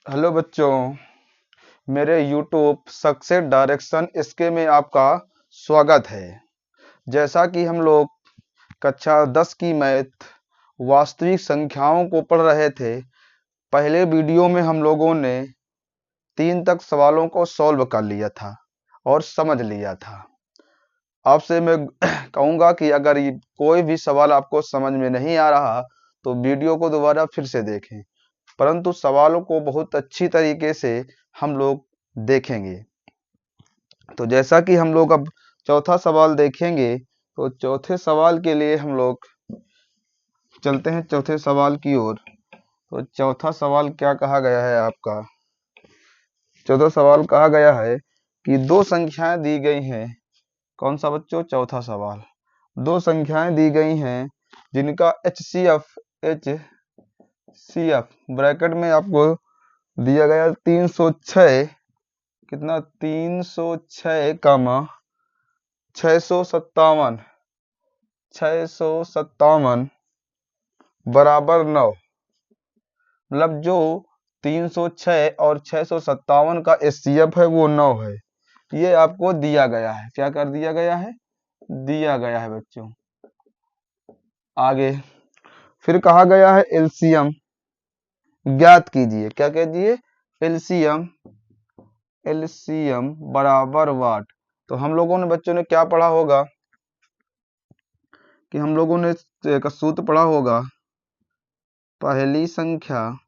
Hello बच्चों, मेरे YouTube success direction इसके में आपका स्वागत है। जैसा कि हम लोग कक्षा 10 की मैथ वास्तविक संख्याओं को पढ़ रहे थे, पहले वीडियो में हम लोगों ने 3 तक सवालों को सॉल्व कर लिया था और समझ लिया था। आपसे मैं कहूँगा कि अगर कोई भी सवाल आपको समझ में नहीं आ रहा तो वीडियो को दोबारा फिर से देखें, परंतु सवालों को बहुत अच्छी तरीके से हम लोग देखेंगे। तो जैसा कि हम लोग अब चौथा सवाल देखेंगे, तो चौथे सवाल के लिए हम लोग चलते हैं चौथे सवाल की ओर। तो चौथा सवाल क्या कहा गया है आपका? चौथा सवाल कहा गया है कि दो संख्याएं दी गई हैं। कौन सा बच्चों? चौथा सवाल। दो संख्याएं दी गई हैं जिनका एचसीएफ ब्रैकेट में आपको दिया गया 306, कितना? 306 कामा 657 बराबर 9। मतलब जो 306 और 657 का एचसीएफ है वो 9 है। ये आपको दिया गया है। क्या कर दिया गया है? दिया गया है बच्चों। आगे फिर कहा गया है एलसीएम ज्ञात कीजिए। क्या कीजिए? एलसीएम बराबर वाट। तो हम लोगों ने बच्चों ने क्या पढ़ा होगा कि हम लोगों ने एक सूत्र पढ़ा होगा, पहली संख्या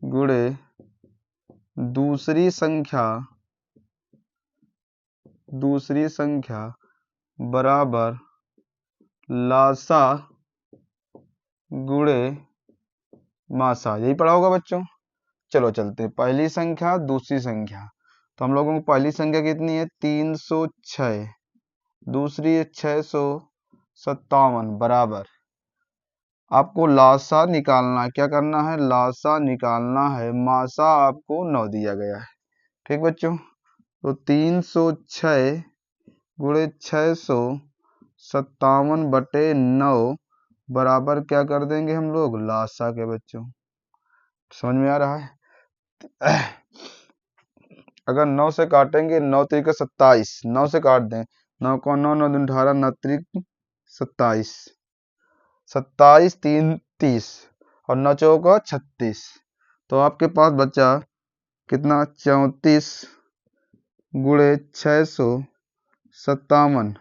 गुणे दूसरी संख्या बराबर लासा गुणे मासा। यही पढ़ा होगा बच्चों। चलो चलते हैं पहली संख्या दूसरी संख्या। तो हम लोगों को पहली संख्या कितनी है? 306, दूसरी है 657 बराबर। आपको लासा निकालना है। क्या करना है? लासा निकालना है। मासा आपको 9 दिया गया है। ठीक बच्चों। तो 306 गुणे 657 बटे 9 बराबर क्या कर देंगे हम लोग? लासा के। बच्चों समझ में आ रहा है? अगर 9 से काटेंगे, 9 त्रिक 27, 9 से काट दें, 9 को 9, 9 दूनी 18, 9 त्रिक 27, 27 3 30 और 9 चौका 36। तो आपके पास बचा कितना? 34 गुणे 657।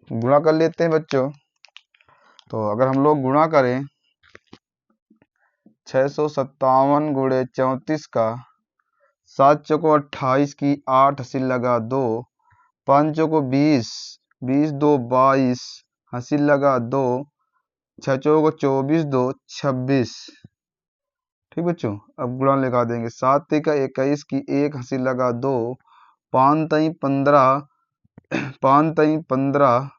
गुणा कर लेते हैं बच्चों। तो अगर हम लोग गुणा करें 657 गुणे 34 का, 7 चौको 28 की 8 हंसी लगा 2, 5 चौको 20, 20 2 22 हंसी लगा 2, 6 चौको 24 2 26। ठीक बच्चों। अब गुणा लगा देंगे। 7 का 21 की 1 हंसी लगा 2, 5 तई 15, 5 तई 15,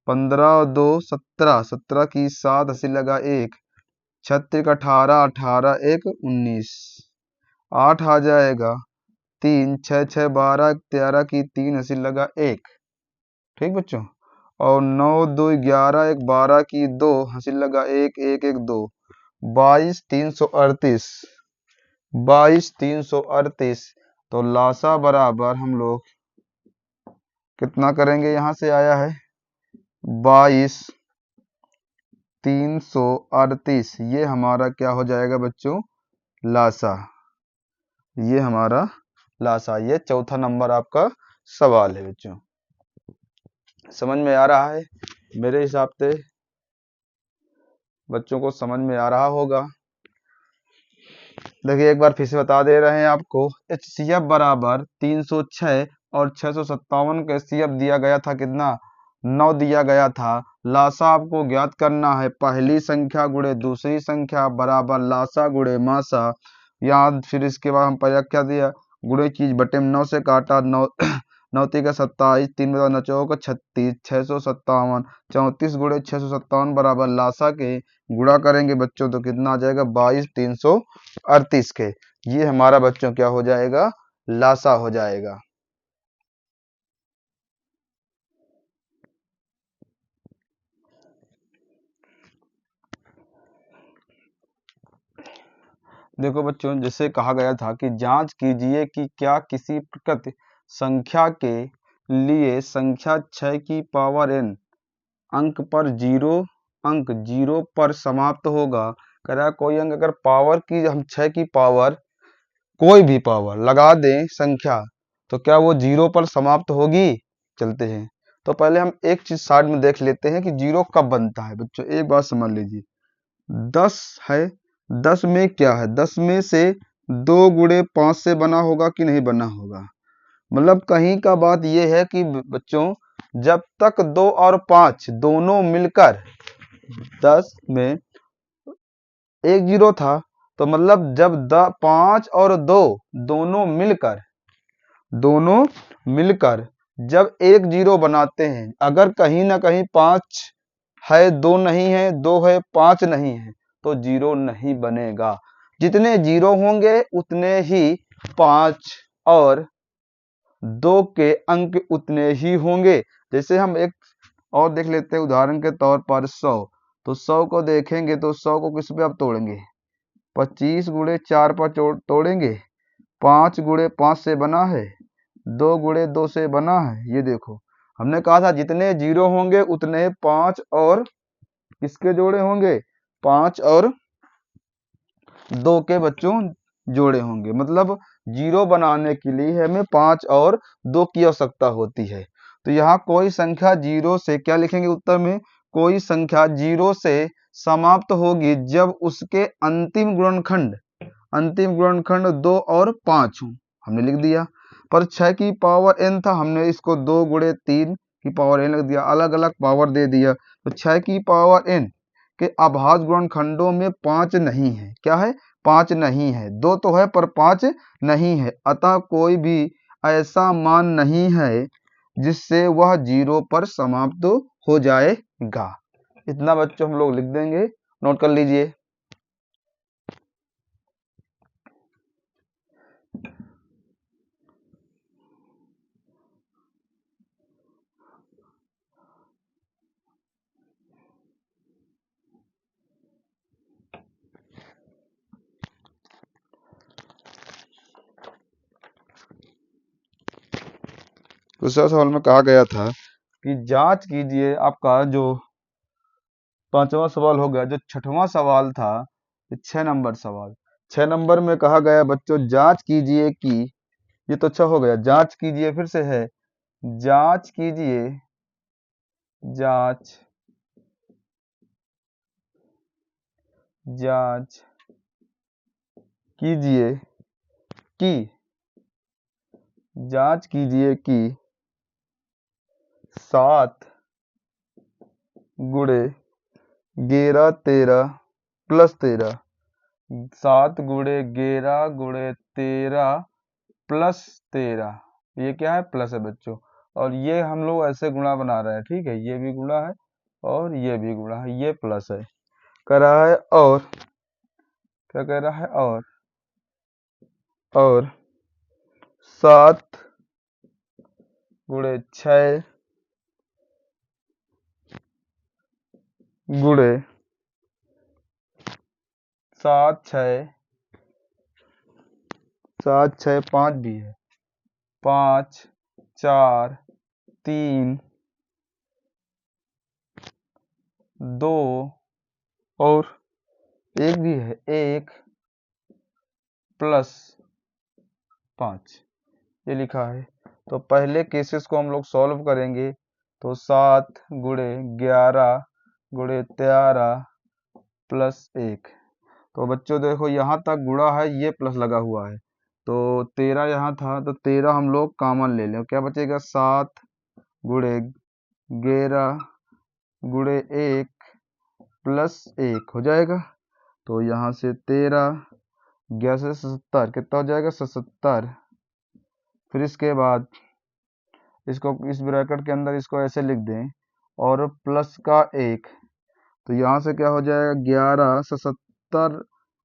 15 और 2 17, 17 की 7 हंसी लगा 1, 36 18, 18 1 19, 8 आ जाएगा 3, 6 6 12, 13 की 3 हंसी लगा 1। ठीक बच्चों। और 9 2 11, 1 12 की 2 हंसी लगा 1 1 1 2, 22 338, 22 338। तो लासा बराबर हम लोग कितना करेंगे? यहाँ से आया है 22 338। ये हमारा क्या हो जाएगा बच्चों? लासा। ये हमारा लासा। ये चौथा नंबर आपका सवाल है बच्चों। समझ में आ रहा है? मेरे हिसाब से बच्चों को समझ में आ रहा होगा। देखिए एक बार फिर से बता दे रहे हैं आपको। एचसीएफ बराबर 306 और 657 का एचसीएफ दिया गया था कितना? 9 दिया गया था। लासा आपको ज्ञात करना है। पहली संख्या गुणे दूसरी संख्या बराबर लासा गुणे मासा। यहाँ फिर इसके बाद हम पहले क्या दिया? गुणे चीज बटे 9 से काटा, 9 9 का 27, 3 बटा 9 चौका 36, 657, 34 गुणे 657 बराबर लासा के गुणा करेंगे बच्चों तो कितना आ जाएगा? 22 338 के। ये हमारा बच्चों क्या हो जाएगा? लासा हो जाएगा। देखो बच्चों, जैसे कहा गया था कि जांच कीजिए कि क्या किसी प्रकृत संख्या के लिए संख्या 6 की पावर n अंक पर जीरो पर समाप्त होगा। कह रहा है कोई अंक अगर पावर की, हम 6 की पावर कोई भी पावर लगा दें संख्या, तो क्या वो जीरो पर समाप्त होगी? चलते हैं। तो पहले हम एक चीज साइड में देख लेते हैं कि जीरो कब बनता है। बच्चों एक बात समझ लीजिए, 10 है, 10 में क्या है, 10 में से 2 गुणे 5 से बना होगा कि नहीं बना होगा। मतलब कहीं का बात यह है कि बच्चों जब तक 2 और 5 दोनों मिलकर 10 में एक जीरो था, तो मतलब जब 5 और 2 दोनों मिलकर जब एक जीरो बनाते हैं, अगर कहीं ना कहीं 5 है 2 नहीं है, 2 है 5 नहीं है, तो जीरो नहीं बनेगा। जितने जीरो होंगे उतने ही 5 और 2 के अंक उतने ही होंगे। जैसे हम एक और देख लेते हैं, उदाहरण के तौर पर 100। तो 100 को देखेंगे तो 100 को किस पे आप तोड़ेंगे? 25 गुणे 4 पर तोड़ेंगे। 5 गुणे 5 से बना है, 2 गुणे 2 से बना है। ये देखो, हमने कहा था जितने जीरो होंगे उतने 5 और किसके जोड़े होंगे? 5 और 2 के बच्चों जोड़े होंगे। मतलब जीरो बनाने के लिए हमें 5 और 2 की आवश्यकता होती है। तो यहाँ कोई संख्या जीरो से, क्या लिखेंगे उत्तर में? कोई संख्या जीरो से समाप्त होगी जब उसके अंतिम गुणनखंड 2 और 5 हो। हमने लिख दिया। पर 6 की पावर n था, हमने इसको 2 गुणे 3 की पावर n लिख दिया, अलग अलग पावर दे दिया। तो 6 की पावर n के अभाज्य गुणनखंडों में 5 नहीं है। क्या है? 5 नहीं है। 2 तो है पर 5 नहीं है। अतः कोई भी ऐसा मान नहीं है जिससे वह जीरो पर समाप्त हो जाएगा। इतना बच्चों हम लोग लिख देंगे, नोट कर लीजिए। दूसरा सवाल में कहा गया था कि जांच कीजिए, आपका जो 5वां सवाल हो गया, जो 6वां सवाल था 6 नंबर सवाल। 6 नंबर में कहा गया बच्चों जांच कीजिए कि, ये तो अच्छा हो गया, जांच कीजिए फिर से है, जांच कीजिए, जांच जांच कीजिए कि जांच कीजिए कि 7 गुणे 11 13 प्लस 13, 7 गुणे 11 गुणे 13 प्लस 13, ये क्या है? प्लस है बच्चों। और ये हम लोग ऐसे गुणा बना रहे हैं, ठीक है, ये भी गुणा है और ये भी गुणा है, ये प्लस है। कह रहा है और, क्या कह रहा है? और 7 गुणे 6 गुणे 7 6 5 भी है, 5 4 3 2 और 1 भी है, 1 प्लस 5, ये लिखा है। तो पहले केसेस को हम लोग सॉल्व करेंगे। तो 7 गुणे 11 गुणे 13 प्लस 1। तो बच्चों देखो यहाँ तक गुणा है, ये प्लस लगा हुआ है, तो 13 यहाँ था, तो 13 हम लोग कॉमन ले लें, क्या बचेगा? 7 गुणे 11 गुणे 1 प्लस 1 हो जाएगा। तो यहाँ से 13, 11 से 77 कितना हो जाएगा? 77। फिर इसके बाद इसको इस ब्रैकेट के अंदर इसको ऐसे लिख दें और प्लस का 1, तो यहाँ से क्या हो जाएगा? 11 77,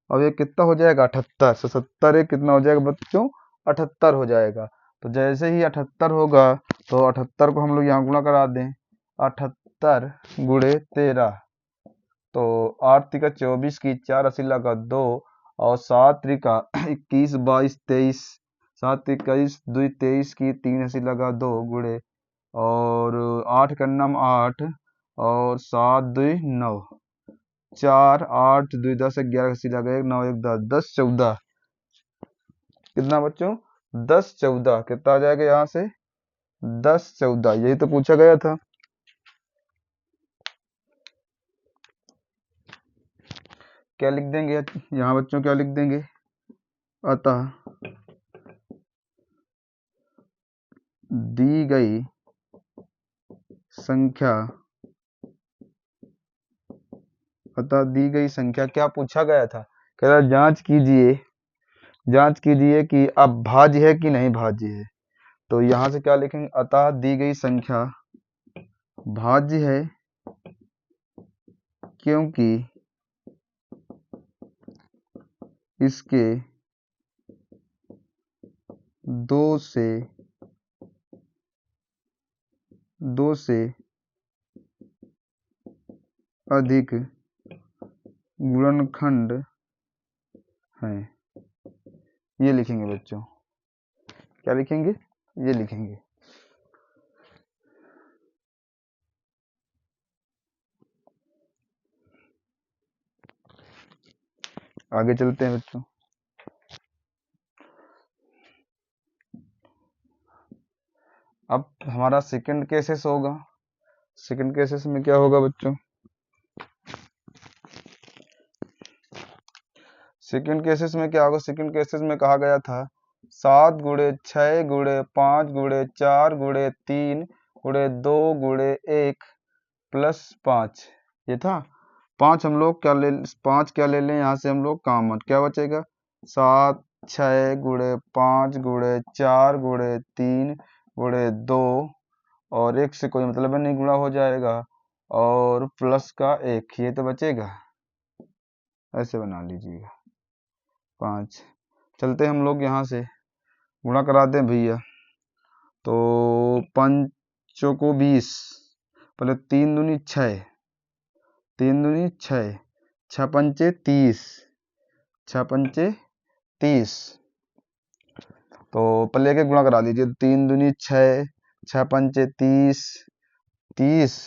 अब ये कितना हो जाएगा? 78। 77 एक कितना हो जाएगा बच्चों? 78 हो जाएगा। तो जैसे ही 78 होगा तो 78 को हम लोग यहाँ गुणा करा दें, 78 गुणे 13, तो 8 तिका 24 की 4 80 लगा 2, और 7 त्रिका 21 22 23, 7 21 2 23 की 3 हंसी लगा 2 गुणे, और 8 का नम 8, और 7 2 9, 4 8 2 10 11 हंसी लगा 1 9 1 10 10 14, कितना बच्चों 10 14, कितना आ जाएगा यहाँ से 10 14, यही तो पूछा गया था। क्या लिख देंगे यहाँ बच्चों, क्या लिख देंगे, अतः दी गई संख्या, अतः दी गई संख्या क्या पूछा गया था, कह रहा जांच कीजिए कि अब भाज्य है कि नहीं भाज्य है। तो यहां से क्या लिखेंगे, अतः दी गई संख्या भाज्य है क्योंकि इसके 2 से अधिक गुणनखंड हैं। ये लिखेंगे बच्चों, क्या लिखेंगे, ये लिखेंगे। आगे चलते हैं बच्चों। अब हमारा सेकंड केसेस होगा। सेकंड केसेस में क्या होगा बच्चों, सेकंड केसेस में क्या होगा, सेकंड केसेस में कहा गया था 7 गुणे 6 गुणे 5 गुणे 4 गुणे 3 गुणे 2 गुणे 1 प्लस 5, ये था 5। हम लोग क्या ले, 5 क्या ले लें यहाँ से हम लोग कॉमन, क्या बचेगा 7 6 गुणे 5 गुणे 4 गुणे 3 गुणे 2, और 1 से कोई मतलब नहीं, गुणा हो जाएगा, और प्लस का 1, ये तो बचेगा, ऐसे बना लीजिएगा 5। चलते हम लोग यहाँ से गुणा करा दें भैया, तो 5 को 20, पहले 3 दूनी 6, 3 दूनी 6, 6 पंचे 30, 6 पंचे 30, तो पहले के गुणा करा लीजिए, 3 दूनी 6, 6 पंचे 30, 30,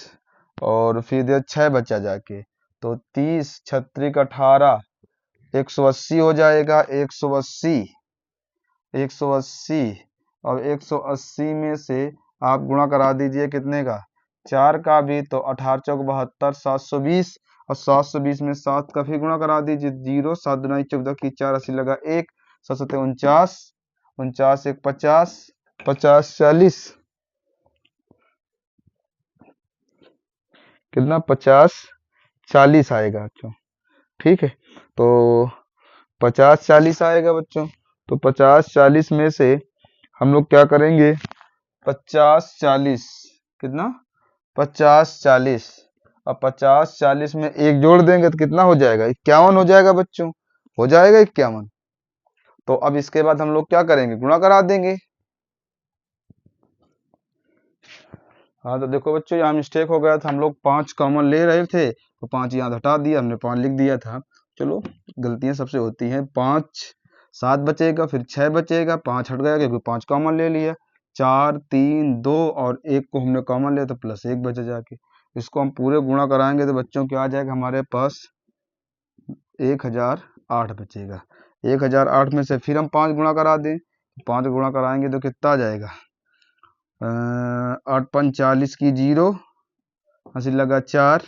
और फिर दे 6 बचा जाके, तो 30 36 18, 180 हो जाएगा, 180, 180, और 180 में से आप गुणा करा दीजिए कितने का, 4 का भी, तो 18 चौक 72, 720, और 720 में 7 का फिर गुणा करा दीजिए, 0 7 दुनाई 14 की 4 80 लगा 1, 7 7 49, 49 1 50, 50 40, कितना 50 40 आएगा बच्चों, ठीक है। तो 50 40 आएगा बच्चों, तो 50 40 में से हम लोग क्या करेंगे, 50 40, कितना 50 40, अब 50 40 में 1 जोड़ देंगे तो कितना हो जाएगा, 51 हो जाएगा बच्चों, हो जाएगा 51। तो अब इसके बाद हम लोग क्या करेंगे, गुणा करा देंगे। हाँ तो देखो बच्चों, यहाँ मिस्टेक हो गया था, हम लोग 5 कॉमन ले रहे थे, तो 5 यहाँ हटा दिया हमने, 5 लिख दिया था। चलो गलतियां सबसे होती हैं। 5 7 बचेगा, फिर 6 बचेगा, 5 हट गया क्योंकि 5 कॉमन ले लिया, 4 3 2 और 1 को हमने कॉमन लिया तो प्लस 1 बचा जाके। इसको हम पूरे गुणा कराएंगे तो बच्चों क्या आ जाएगा, हमारे पास 1008 बचेगा। 1008 में से फिर हम 5 गुणा करा दें, 5 गुणा कराएंगे तो कितना आ जाएगा, 8 5 40 की 0 हंसी लगा 4,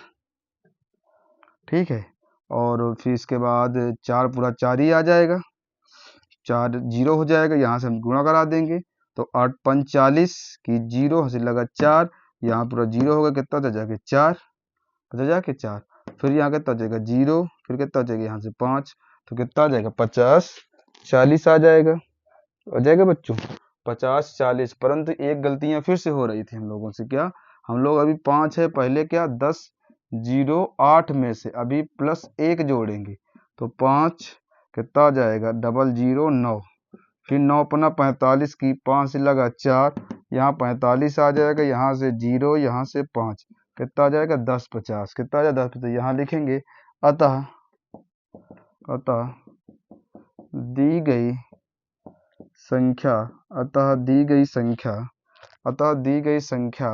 ठीक है, और फिर इसके बाद 4 पूरा 4 ही आ जाएगा, 4 0 हो जाएगा, यहाँ से हम गुणा करा देंगे, तो 8 5 40 की 0 हंसी लगा 4, यहाँ पूरा 0 होगा, कितना बचा जाके 4, बचा जाके 4, फिर यहाँ कितना बचेगा 0, फिर कितना बचेगा यहाँ से 5, तो कितना आ जाएगा 50 40 आ जाएगा, हो जाएगा बच्चों 50 40। परंतु एक गलतियां फिर से हो रही थी हम लोगों से, क्या, हम लोग अभी 5 है, पहले क्या 10 0 8 में से अभी प्लस 1 जोड़ेंगे, तो 5 कितना आ जाएगा 00 9, फिर 9 पना 45 की 5 से लगा 4, यहाँ 45 आ जाएगा, यहाँ से 0, यहाँ से 5, कितना आ जाएगा 10 50, कितना आ जाएगा 10 50, यहाँ लिखेंगे अतः दी गई संख्या अतः दी गई संख्या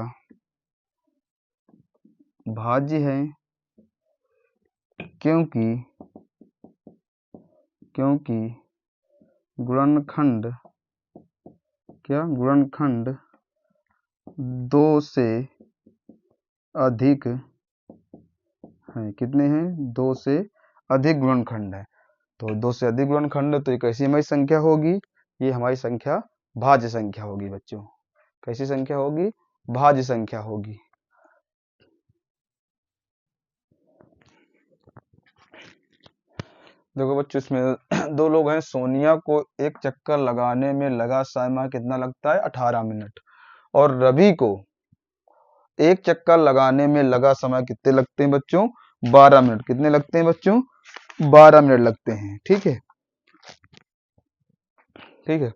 भाज्य है क्योंकि गुणनखंड दो से अधिक हैं। कितने हैं? दो से अधिक गुणनखंड है। तो दो से अधिक गुणनखंड है तो ये कैसी हमारी संख्या होगी? ये हमारी संख्या भाज्य संख्या होगी बच्चों। कैसी संख्या होगी? भाज्य संख्या होगी। देखो बच्चों, इसमें दो लोग हैं। सोनिया को एक चक्कर लगाने में लगा समय कितना लगता है? 18 मिनट। और रवि को एक चक्कर लगाने में लगा समय कितने लगते हैं बच्चों? 12 मिनट। कितने लगते हैं बच्चों? 12 मिनट लगते हैं। ठीक है, ठीक है।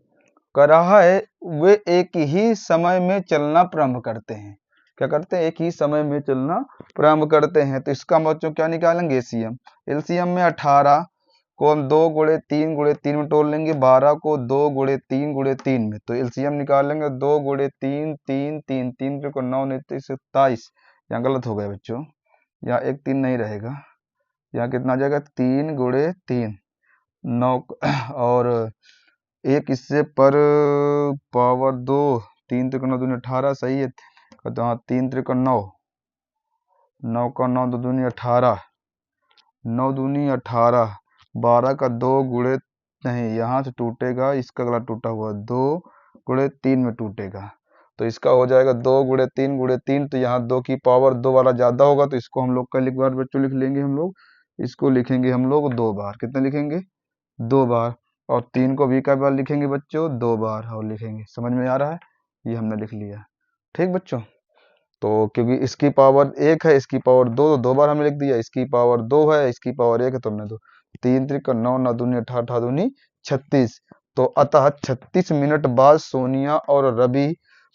कह रहा है वे एक ही समय में चलना प्रारंभ करते हैं। क्या करते हैं? एक ही समय में चलना प्रारंभ करते हैं। तो इसका बच्चों क्या निकालेंगे? एलसीएम। एलसीएम में 18 को हम 2 गुणे 3 गुणे 3 में तोड़ लेंगे, 12 को 2 गुणे 3 गुणे 3 में। तो एलसीएम निकालेंगे 2 गुणे 3 3 3 3 को 9 29 27। यहाँ गलत हो गया बच्चों, यहाँ एक 3 नहीं रहेगा। यहाँ कितना आ जाएगा? 3 गुणे 3 9 और एक इससे पर पावर 2। 3 त्रिक 9 दूनी 18 सही है। तो हाँ, 3 त्रिक 9, 9 का 9 दो दूनी 18, 9 दूनी 18। 12 का 2 गुणे नहीं, यहाँ से टूटेगा, इसका गला टूटा हुआ 2 गुणे 3 में टूटेगा। तो इसका हो जाएगा 2 गुणे 3 गुणे 3। तो यहाँ 2 की पावर 2 वाला ज्यादा होगा, तो इसको हम लोग कल एक बार बच्चों लिख लेंगे। हम लोग इसको लिखेंगे हम लोग 2 बार। कितने लिखेंगे? 2 बार। और 3 को भी कई बार लिखेंगे बच्चों? 2 बार और लिखेंगे। समझ में आ रहा है? ये हमने लिख लिया। ठीक बच्चों, तो क्योंकि इसकी पावर 1 है, इसकी पावर 2, तो 2 बार हमने लिख दिया। इसकी पावर 2 है, इसकी पावर 1 है, तो हमने 2। 3 त्रिक 9 9 दूनी 18 18 दूनी 36। तो अतः 36 मिनट बाद सोनिया और रवि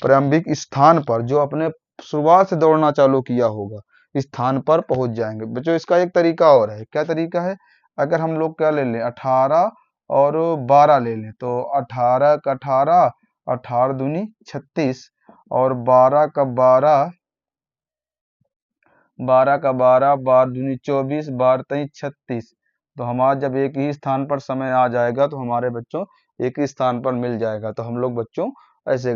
प्रारंभिक स्थान पर, जो अपने शुरुआत से दौड़ना चालू किया होगा, स्थान पर पहुंच जाएंगे। बच्चों इसका एक तरीका और है। क्या तरीका है? अगर हम लोग क्या ले लें? 18 और 12 ले लें, तो 18 का 18, 18 दूनी 36 और 12 का 12, 12 का 12, 12 दूनी 24, 12 तई 36। तो हमारा जब एक ही स्थान पर समय आ जाएगा तो हमारे बच्चों एक ही स्थान पर मिल जाएगा। तो हम लोग बच्चों ऐसे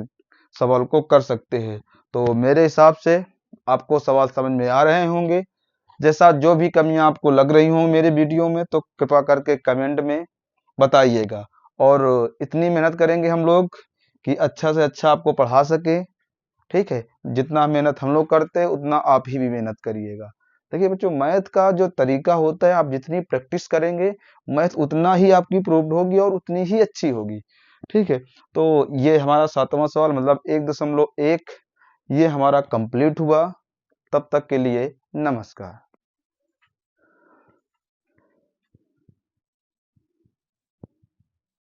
सवाल को कर सकते हैं। तो मेरे हिसाब से आपको सवाल समझ में आ रहे होंगे। जैसा जो भी कमियां आपको लग रही हों मेरे वीडियो में, तो कृपा करके कमेंट में बताइएगा। और इतनी मेहनत करेंगे हम लोग कि अच्छा से अच्छा आपको पढ़ा सके। ठीक है, जितना मेहनत हम लोग करते हैं उतना आप ही भी मेहनत करिएगा। देखिए बच्चों, मैथ का जो तरीका होता है, आप जितनी प्रैक्टिस करेंगे मैथ उतना ही आपकी प्रूव्ड होगी और उतनी ही अच्छी होगी। ठीक है, तो ये हमारा 7वां सवाल मतलब 1.1 ये हमारा कंप्लीट हुआ। तब तक के लिए नमस्कार।